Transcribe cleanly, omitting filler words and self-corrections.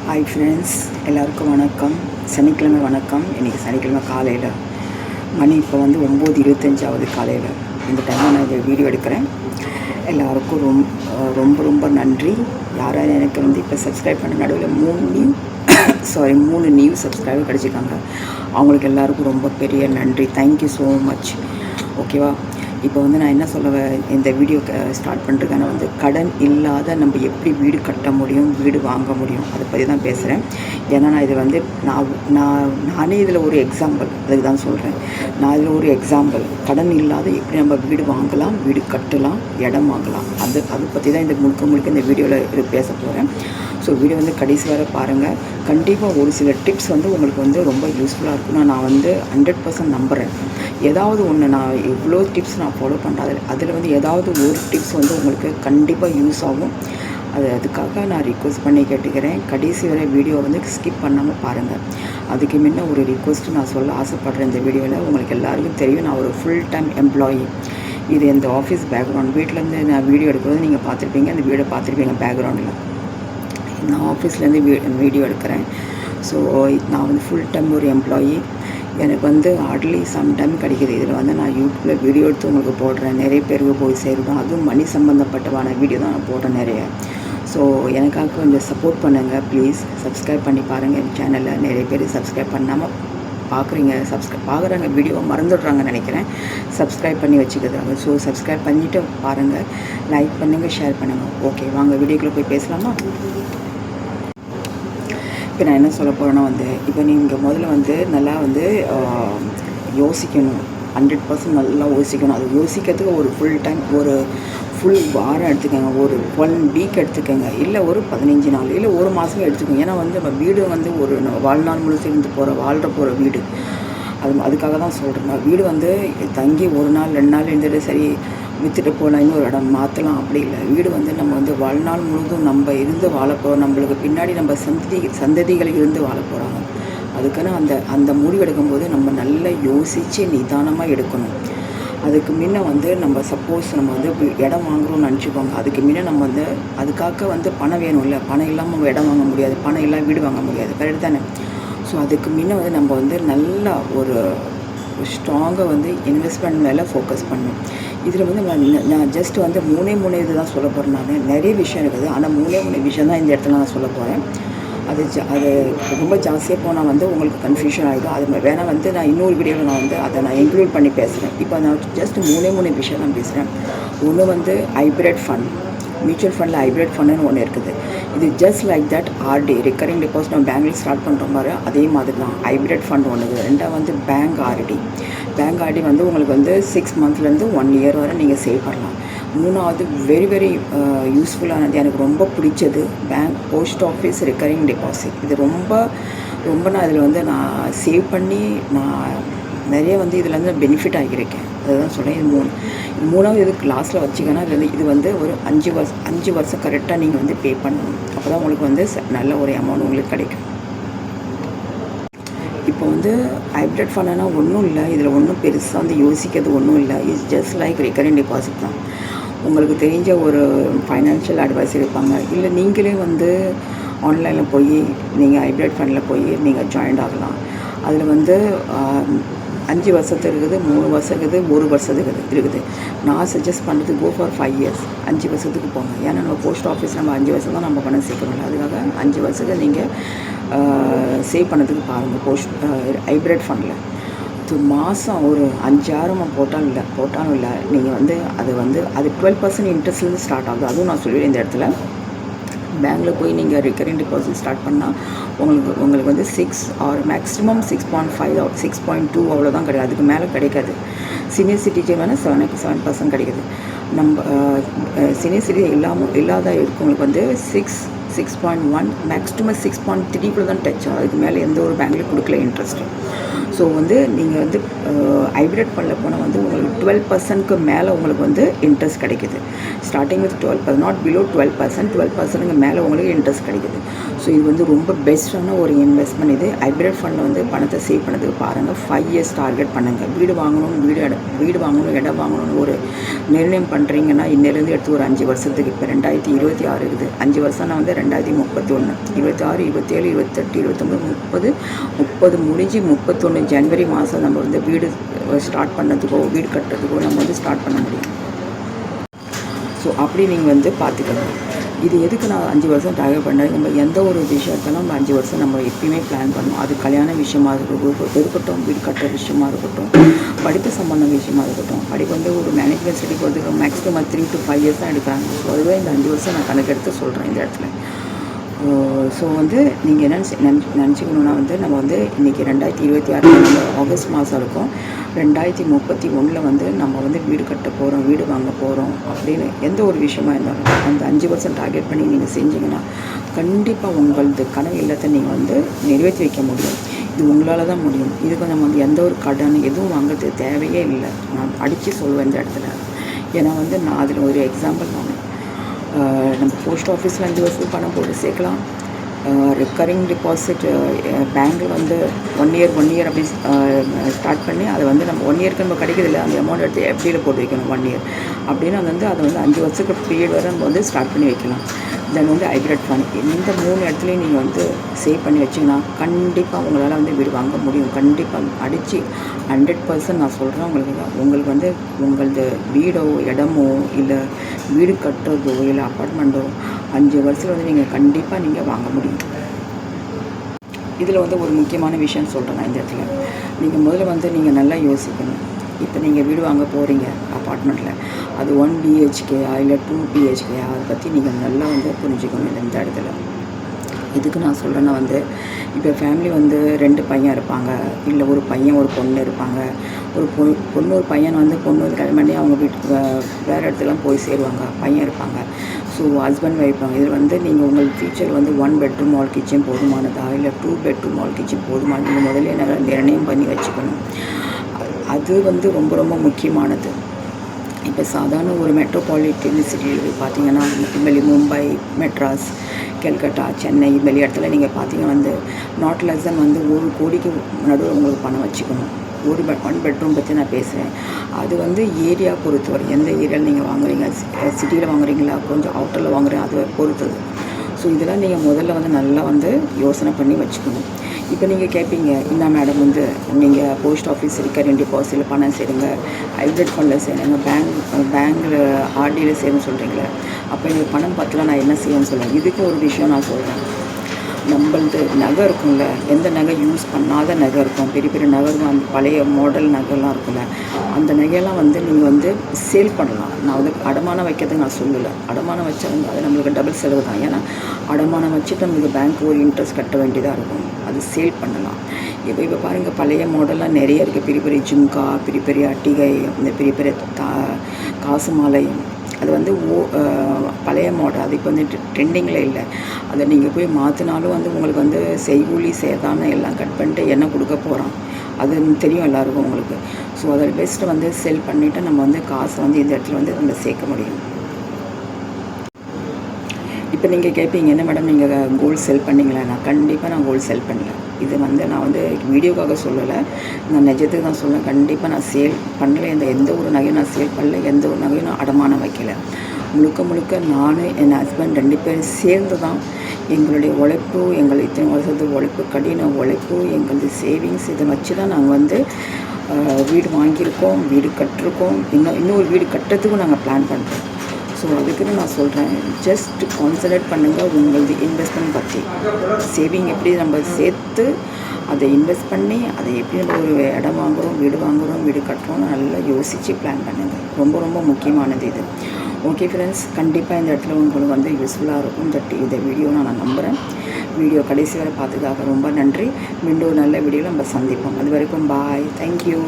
Hi friends, எல்லாருக்கும் வணக்கம். சனிக்கிழமை வணக்கம். இன்றைக்கி சனிக்கிழமை காலையில் மணி இப்போ வந்து 9:25 காலையில். இந்த டைமில் நான் இந்த வீடியோ எடுக்கிறேன். எல்லாருக்கும் ரொம்ப ரொம்ப நன்றி. யாராவது எனக்கு வந்து இப்போ சப்ஸ்கிரைப் பண்ண நடுவில் 3 நியூ சப்ஸ்கிரைபர் கிடச்சிருக்காங்க. அவங்களுக்கு எல்லாருக்கும் ரொம்ப பெரிய நன்றி. Thank you so much. ஓகேவா? இப்போ வந்து நான் என்ன சொல்ல இந்த வீடியோ ஸ்டார்ட் பண்ணுறதுக்கான வந்து கடன் இல்லாத நம்ம எப்படி வீடு கட்ட முடியும், வீடு வாங்க முடியும், அதை பற்றி தான் பேசுகிறேன். ஏன்னா நான் இது வந்து நானே இதில் ஒரு எக்ஸாம்பிள், அதுக்கு தான் சொல்கிறேன். நான் இதில் ஒரு எக்ஸாம்பிள். கடன் இல்லாத எப்படி நம்ம வீடு வாங்கலாம், வீடு கட்டலாம், இடம் வாங்கலாம், அதை பற்றி தான் இந்த முழுக்க இந்த வீடியோவில் பேச போகிறேன். ஸோ வீடியோ வந்து கடைசி வரை பாருங்கள். கண்டிப்பாக ஒரு சில டிப்ஸ் வந்து உங்களுக்கு வந்து ரொம்ப யூஸ்ஃபுல்லாக இருக்குன்னு நான் வந்து 100% நம்புகிறேன். ஏதாவது ஒன்று நான் எவ்வளோ டிப்ஸ் நான் ஃபாலோ பண்ணுறேன், அதில் வந்து ஏதாவது ஒரு டிப்ஸ் வந்து உங்களுக்கு கண்டிப்பாக யூஸ் ஆகும். அதுக்காக நான் ரிக்வெஸ்ட் பண்ணி கேட்டுக்கிறேன். கடைசி வரை வீடியோ வந்து ஸ்கிப் பண்ணாமல் பாருங்கள். அதுக்கு முன்ன ஒரு ரிக்வெஸ்ட்டு நான் சொல்ல ஆசைப்பட்றேன். இந்த வீடியோவில் உங்களுக்கு எல்லாருக்கும் தெரியும், நான் ஒரு ஃபுல் டைம் எம்ப்ளாயி. இது இந்த ஆஃபீஸ் பேக்ரவுண்ட். வீட்டிலேருந்து நான் வீடியோ எடுக்கிறது நீங்கள் பார்த்துருப்பீங்க, அந்த வீடியோ பார்த்துருப்பீங்க. பேக்ரவுண்டில் நான் ஆஃபீஸ்லேருந்து வீடியோ எடுக்கிறேன். ஸோ நான் வந்து ஃபுல் டைம் ஒரு எம்ப்ளாயி. எனக்கு வந்து ஹார்ட்லி சம்டைம் கிடைக்கிது. இதில் வந்து நான் யூடியூப்பில் வீடியோ எடுத்து உங்களுக்கு போடுறேன். நிறைய பேருக்கு போய் சேருவேன். அதுவும் மணி சம்மந்தப்பட்டவான வீடியோ தான் நான் போடுறேன் நிறைய. ஸோ எனக்காக கொஞ்சம் சப்போர்ட் பண்ணுங்கள் ப்ளீஸ். சப்ஸ்கிரைப் பண்ணி பாருங்கள். என் சேனலில் நிறைய பேர் சப்ஸ்கிரைப் பண்ணாமல் பார்க்குறாங்க, வீடியோவை மறந்துடுறாங்கன்னு நினைக்கிறேன். சப்ஸ்கிரைப் பண்ணி வச்சுக்கிறாங்க. ஸோ சப்ஸ்கிரைப் பண்ணிவிட்டு பாருங்கள், லைக் பண்ணுங்கள், ஷேர் பண்ணுங்கள். ஓகே, வாங்க வீடியோக்குள்ளே போய் பேசலாமா? இப்போ நான் என்ன சொல்ல போகிறேன்னா வந்து, இப்போ நீங்கள் முதல்ல வந்து நல்லா வந்து யோசிக்கணும். 100% நல்லா யோசிக்கணும். அது யோசிக்கிறதுக்கு ஒரு ஃபுல் வாரம் எடுத்துக்கோங்க, ஒரு 1 வீக் எடுத்துக்கோங்க, இல்லை ஒரு 15 நாள், இல்லை ஒரு மாதமே எடுத்துக்கோங்க. ஏன்னா வந்து நம்ம வீடு வந்து ஒரு வாழ்நாள் முழுசு இருந்து வாழ்கிற வீடு. அதுக்காக தான் சொல்கிறேன். வீடு வந்து தங்கி 1 நாள் 2 நாள் இருந்துட்டு சரி விற்றுட்டு போகலாம், இன்னொரு இடம் மாற்றலாம், அப்படி இல்லை. வீடு வந்து நம்ம வந்து வாழ்நாள் முழுதும் நம்ம இருந்து வாழ போகிறோம். நம்மளுக்கு பின்னாடி நம்ம சந்ததிகள் இருந்து வாழ போகிறாங்க. அதுக்கான அந்த முடிவு எடுக்கும்போது நம்ம நல்லா யோசித்து நிதானமாக எடுக்கணும். அதுக்கு முன்ன வந்து நம்ம சப்போஸ் நம்ம வந்து இடம் வாங்குகிறோம்னு நினச்சிக்கோங்க. அதுக்கு முன்ன நம்ம வந்து அதுக்காக வந்து பணம் வேணும்ல. பணம் இல்லாமல் நம்ம இடம் வாங்க முடியாது, பணம் இல்லாமல் வீடு வாங்க முடியாது. கரெக்ட் தானே? ஸோ அதுக்கு முன்ன வந்து நம்ம வந்து நல்லா ஒரு ஸ்ட்ராங்காக வந்து இன்வெஸ்ட்மெண்ட் மேலே ஃபோக்கஸ் பண்ணணும். இதில் வந்து நான் ஜஸ்ட் வந்து 3 இது தான் சொல்ல போகிறேன். நான் நிறைய விஷயம் இருக்குது, ஆனால் 3 விஷயம் தான் இந்த இடத்துல நான் சொல்ல போகிறேன். அது ரொம்ப ஜாஸ்தியாக போனால் வந்து உங்களுக்கு கன்ஃபியூஷன் ஆகிடும். அது வேணால் வந்து நான் இன்னொரு வீடியோவில் நான் இன்க்ளூட் பண்ணி பேசுகிறேன். இப்போ நான் ஜஸ்ட் 3 விஷயம் நான் பேசுகிறேன். ஒன்று வந்து ஹைப்ரிட் ஃபண்ட். மியூச்சுவல் ஃபண்டில் ஹைப்ரிட் ஃபண்டுன்னு ஒன்று இருக்குது. இது just like that RD, recurring deposit நம்ம பேங்கில் ஸ்டார்ட் பண்ணுற மாதிரி அதே மாதிரி தான் ஹைப்ரிட் ஃபண்ட் ஒன்று இருக்குது. ரெண்டாவது வந்து பேங்க் ஆர்டி வந்து உங்களுக்கு வந்து 6 மந்த்லேருந்து 1 இயர் வரை நீங்கள் சேவ் பண்ணலாம். மூணாவது வெரி யூஸ்ஃபுல்லானது, எனக்கு ரொம்ப பிடிச்சது போஸ்ட் ஆஃபீஸ் ரெக்கரிங் டெபாசிட். இது ரொம்ப நான் இதில் வந்து நான் சேவ் பண்ணி நான் நிறைய வந்து இதில் வந்து பெனிஃபிட் ஆகியிருக்கேன். அதுதான் சொல்கிறேன். இது மூணாவது இதுக்கு லாஸ்ட்டில் வச்சிங்கன்னா இது வந்து ஒரு 5 வருஷம் கரெக்டாக நீங்கள் வந்து பே பண்ணணும். அப்போ தான் உங்களுக்கு வந்து நல்ல ஒரு அமௌண்ட் உங்களுக்கு கிடைக்கும். இப்போ வந்து ஹைப்ரிட் ஃபண்டுனா ஒன்றும் இல்லை, இதில் ஒன்றும் பெருசாக வந்து யோசிக்கிறது ஒன்றும் இல்லை. It's just like recurring deposit தான். உங்களுக்கு தெரிஞ்ச ஒரு ஃபைனான்ஷியல் அட்வைஸ் இருப்பாங்க, இல்லை நீங்களே வந்து ஆன்லைனில் போய் நீங்கள் ஹைப்ரிட் ஃபண்டில் போய் நீங்கள் ஜாயின் ஆகலாம். அதில் வந்து 5 வருஷத்துக்கு இருக்குது, 3 வருஷம் இருக்குது, 1 வருஷத்துக்கு இருக்குது. நான் சஜஸ்ட் பண்ணுறது கோ ஃபார் 5 இயர்ஸ். 5 வருஷத்துக்கு போங்க. ஏன்னா நம்ம போஸ்ட் ஆஃபீஸ் நம்ம 5 வருஷம் தான் நம்ம பணம் சேர்க்கணும். அதுக்காக 5 வருஷத்துக்கு நீங்கள் சேவ் பண்ணதுக்கு பாருங்கள். ஹைப்ரிட் ஃபண்டில் மாதம் ஒரு 5,000 போட்டாலும் இல்லை நீங்கள் வந்து அது 12% இன்ட்ரெஸ்ட்லேருந்து ஸ்டார்ட் ஆகுது. அதுவும் நான் சொல்லிடுறேன் இந்த இடத்துல. பேங்க்கில் போய் நீங்கள் ரெக்கரிங் டெபாசிட் ஸ்டார்ட் பண்ணால் உங்களுக்கு வந்து 6 ஆர் மேக்ஸிமம் 6.5 or 6.2 அவ்வளோதான் கிடையாது. அதுக்கு மேலே கிடைக்காது. சீனியர் சிட்டிசன் வேணால் 7% கிடைக்குது. நம்ம சீனியர் சிட்டிசன் இல்லாத இருக்கவங்களுக்கு வந்து 6.1 மேக்ஸிமம் 6.3 தான் டச் ஆகும். அதுக்கு மேலே எந்த ஒரு பேங்க்லேயும் கொடுக்கல இன்ட்ரெஸ்ட்டு. ஸோ வந்து நீங்கள் வந்து ஹைப்ரிட் ஃபண்டில் போனால் வந்து உங்களுக்கு 12%க்கு மேலே உங்களுக்கு வந்து இன்ட்ரெஸ்ட் கிடைக்குது. ஸ்டார்டிங் வித் 12%, நாட் பிலோ 12%, 12%க்கு மேலே உங்களுக்கு இன்ட்ரெஸ்ட் கிடைக்குது. ஸோ இது வந்து ரொம்ப பெஸ்ட்டான ஒரு இன்வெஸ்ட்மெண்ட். இது ஹைப்ரிட் ஃபண்டில் வந்து பணத்தை சேவ் பண்ணதுக்கு பாருங்கள். 5 இயர்ஸ் டார்கெட் பண்ணுங்கள். வீடு வாங்கணும், இடம் வாங்கணும்னு ஒரு நிர்ணயம் பண்ணுறீங்கன்னா இன்னிலேருந்து எடுத்து ஒரு 5 வருஷத்துக்கு, இப்போ 2026 இருக்குது, 5 வருஷம்னா வந்து 2031, 26, 27, 28, 29, 30 முடிஞ்சு 31 ஜனவரி மாதம் நம்ம வந்து வீடு ஸ்டார்ட் பண்ணதுக்கோ வீடு கட்டுறதுக்கோ நம்ம வந்து ஸ்டார்ட் பண்ண முடியும். ஸோ அப்படி நீங்கள் வந்து பார்த்துக்கணும். இது எதுக்கு நான் 5 வருஷம் டார்கெட் பண்ணேன்? நம்ம எந்த ஒரு விஷயத்தாலும் நம்ம 5 வருஷம் நம்ம எப்பயுமே பிளான் பண்ணணும். அது கல்யாண விஷயமா இருக்கட்டும், வீடு கட்டுற விஷயமா இருக்கட்டும், படிப்பு சம்பந்த விஷயமா இருக்கட்டும். படிப்பு வந்து ஒரு மேனேஜ்மெண்ட் ஸ்டடி போகிறதுக்கு மேக்ஸிமம் 3 to 5 இயர்ஸ் தான் எடுக்கிறாங்க. ஸோ அதுவே இந்த 5 வருஷம் நான் கணக்கெடுத்து சொல்கிறேன் இந்த இடத்துல. ஸோ வந்து நீங்கள் என்ன நினச்சிக்கணுன்னா வந்து நம்ம வந்து இன்றைக்கி 2026 ஆகஸ்ட் மாதம் இருக்கும். 2031 வந்து நம்ம வந்து வீடு கட்ட போகிறோம், வீடு வாங்க போகிறோம் அப்படின்னு எந்த ஒரு விஷயமா இருந்தாலும் அந்த 5 வருஷம் டார்கெட் பண்ணி நீங்கள் செஞ்சீங்கன்னா கண்டிப்பாக உங்களது கனவு இல்லத்தை நீங்கள் வந்து நிறைவேற்றி வைக்க முடியும். இது உங்களால் தான் முடியும். இதுக்கு நம்ம வந்து எந்த ஒரு கடன் எதுவும் வாங்குறது தேவையே இல்லை. நான் அடித்து சொல்லுவேன் இந்த இடத்துல. ஏன்னா வந்து நான் அதில் ஒரு எக்ஸாம்பிள் நம்ம போஸ்ட் ஆஃபீஸில் 5 வருஷத்துக்கு பணம் போட்டு சேர்க்கலாம். ரெக்கரிங் டெபாசிட் பேங்க்கில் வந்து 1 இயர் அப்படி ஸ்டார்ட் பண்ணி அதை வந்து நம்ம 1 இயருக்கு நம்ம கிடைக்கிறதில்ல, அந்த அமௌண்ட் எடுத்து எஃப்டியில் போட்டு வைக்கணும் 1 இயர் அப்படின்னு. அது வந்து அதை வந்து 5 வருஷத்துக்கு பீரியட் வரை நம்ம வந்து ஸ்டார்ட் பண்ணி வைக்கலாம். தென் வந்து ஹைப்ரிட் ஃபண்ட் இந்த 3 இடத்துலையும் நீங்கள் வந்து சேவ் பண்ணி வச்சிங்கன்னா கண்டிப்பாக உங்களால் வந்து வீடு வாங்க முடியும். கண்டிப்பாக அடித்து 100% நான் சொல்கிறேன் உங்களுக்கு வந்து உங்களது வீடோ இடமோ இல்லை வீடு கட்டுறதோ இல்லை அப்பார்ட்மெண்ட்டோ 5 வருஷத்தில் வந்து நீங்கள் கண்டிப்பாக வாங்க முடியும். இதில் வந்து ஒரு முக்கியமான விஷயம் சொல்கிறேன் நான் இந்த இடத்துல. நீங்கள் முதல்ல வந்து நீங்கள் நல்லா யோசிக்கணும். இப்போ நீங்கள் வீடு வாங்க போகிறீங்க அப்பார்ட்மெண்ட்டில், அது 1 BHKயா இல்லை 2 BHKயா, அதை பற்றி நீங்கள் நல்லா வந்து புரிஞ்சுக்கணும் இந்த இடத்துல. இதுக்கு நான் சொல்கிறேன்னா வந்து இப்போ ஃபேமிலி வந்து 2 பையன் இருப்பாங்க, இல்லை ஒரு பையன் ஒரு பொண்ணு இருப்பாங்க. ஒரு பொண்ணு ஒரு பையன் வந்து பொண்ணு வந்து கல்யாணம் பண்ணி அவங்க வீட்டுக்கு வேறு இடத்துலாம் போய் சேருவாங்க, பையன் இருப்பாங்க. ஸோ ஹஸ்பண்ட் வைப்பாங்க. இதில் வந்து நீங்கள் உங்கள் ஃபியூச்சர் வந்து 1 பெட்ரூம் ஹால் கிச்சன் போதுமானதா இல்லை 2 பெட்ரூம் ஹால் கிச்சன் போதுமானது நீங்கள் முதல்ல நிர்ணயம் பண்ணி வச்சுக்கணும். அது வந்து ரொம்ப ரொம்ப முக்கியமானது. இப்போ சாதாரண ஒரு மெட்ரோபாலிட்டன் சிட்டியில் பார்த்தீங்கன்னா மும்பை, மெட்ராஸ், கல்கட்டா, சென்னை வெளி இடத்துல நீங்கள் பார்த்தீங்கன்னா வந்து நாட் லெஸ் தென் வந்து 1 கோடிக்கு நடுவில் உங்களுக்கு பணம் வச்சுக்கணும். 1 பெட்ரூம் பற்றி நான் பேசுகிறேன். அது வந்து ஏரியா பொறுத்தவரை எந்த ஏரியாவில் நீங்கள் வாங்குறீங்க, சிட்டியில் வாங்குறீங்களா கொஞ்சம் அவுட்டரில் வாங்குறீங்க, அதை பொறுத்தது. ஸோ இதெல்லாம் நீங்கள் முதல்ல வந்து நல்லா வந்து யோசனை பண்ணி வச்சுக்கணும். இப்போ நீங்கள் கேட்பீங்க, என்ன மேடம் வந்து நீங்கள் போஸ்ட் ஆஃபீஸ் ரெக்கரிங் டெபாசிட்டில் பணம் சேருங்க, ஹைப்ரிட் ஃபண்டில் சேருங்க, பேங்கில் ஆர்டியில் சேருன்னு சொல்கிறீங்களே, அப்போ எனக்கு பணம் பத்தல நான் என்ன செய்யணும்னு சொல்லுவேன். இதுக்கு ஒரு விஷயம் நான் சொல்கிறேன். நம்மளது நகை இருக்கும்ல, எந்த நகை யூஸ் பண்ணாத நகை இருக்கும், பெரிய பெரிய நகை இருக்கும், அந்த பழைய மாடல் நகைலாம் இருக்கும்ல, அந்த நகையெல்லாம் வந்து நீங்கள் வந்து சேல் பண்ணலாம். நான் வந்து அடமானம் வைக்கிறதுக்கு நான் சொல்லலை. அடமானம் வச்சா வந்து அது நம்மளுக்கு டபுள் செலவு தான். ஏன்னா அடமானம் வச்சுட்டு நம்மளுக்கு பேங்க் ஒரு இன்ட்ரெஸ்ட் கட்ட வேண்டியதாக இருக்கும். அது சேல் பண்ணலாம். இப்போ பாருங்கள், பழைய மாடல்லாம் நிறைய இருக்குது. பெரிய பெரிய ஜும்கா, பெரிய பெரிய அட்டிகை, இந்த பெரிய பெரிய காசு மாலை, அது வந்து பழைய மாடல். அது இப்போ வந்து ட்ரெண்டிங்கில் இல்லை. அதை நீங்கள் போய் மாற்றினாலும் வந்து உங்களுக்கு வந்து செய்கூலி சேதாரம் எல்லாம் கட் பண்ணிட்டு என்ன கொடுக்க போகிறோம் அது தெரியும் எல்லாருக்கும் உங்களுக்கு. ஸோ அதை பெஸ்ட்டு வந்து செல் பண்ணிவிட்டு நம்ம வந்து காசை வந்து இந்த இடத்துல வந்து நம்ம சேர்க்க முடியும். இப்போ நீங்கள் கேட்பீங்க, என்ன மேடம் நீங்கள் கோல்டு செல் பண்ணிங்களா? நான் கோல்டு செல் பண்ணல. இது வந்து நான் வந்து வீடியோக்காக சொல்லலை, நான் நிஜத்துக்கு தான் சொல்லுவேன். கண்டிப்பாக நான் சேல் பண்ணல. எந்த ஒரு நகையும் நான் சேல் பண்ணல, எந்த ஒரு நகையும் நான் அடமானம் வைக்கலை. முழுக்க நான் என் ஹஸ்பண்ட் 2 பேரும் சேர்ந்து தான் எங்களுடைய உழைப்பு, எங்கள் இத்தனை வருஷத்து உழைப்பு, கடின உழைப்பு, எங்களது சேவிங்ஸ், இதை வச்சு தான் நாங்கள் வந்து வீடு வாங்கியிருக்கோம், வீடு கட்டிருக்கோம், இன்னொரு வீடு கட்டுறதுக்கும் நாங்கள் பிளான் பண்ணுறோம். ஸோ அதுக்குன்னு நான் சொல்கிறேன், ஜஸ்ட் கான்சன்ட்ரேட் பண்ணுங்கள் உங்களது இன்வெஸ்ட்மெண்ட் பற்றி. சேவிங் எப்படி நம்ம சேர்த்து அதை இன்வெஸ்ட் பண்ணி அதை எப்படி நம்ம ஒரு இடம் வாங்குகிறோம், வீடு கட்டுறோம்னு நல்லா யோசித்து பிளான் பண்ணுங்கள். ரொம்ப ரொம்ப முக்கியமானது இது. ஓகே ஃப்ரெண்ட்ஸ், கண்டிப்பாக இந்த இடத்துல உங்களுக்கு வந்து யூஸ்ஃபுல்லாக இருக்கும் இந்த வீடியோ நான் நம்புகிறேன். வீடியோ கடைசி வரை பார்த்துக்காக ரொம்ப நன்றி. மீண்டும் நல்ல வீடியோவில் நம்ம சந்திப்போம். அது வரைக்கும் பாய், தேங்க்யூ.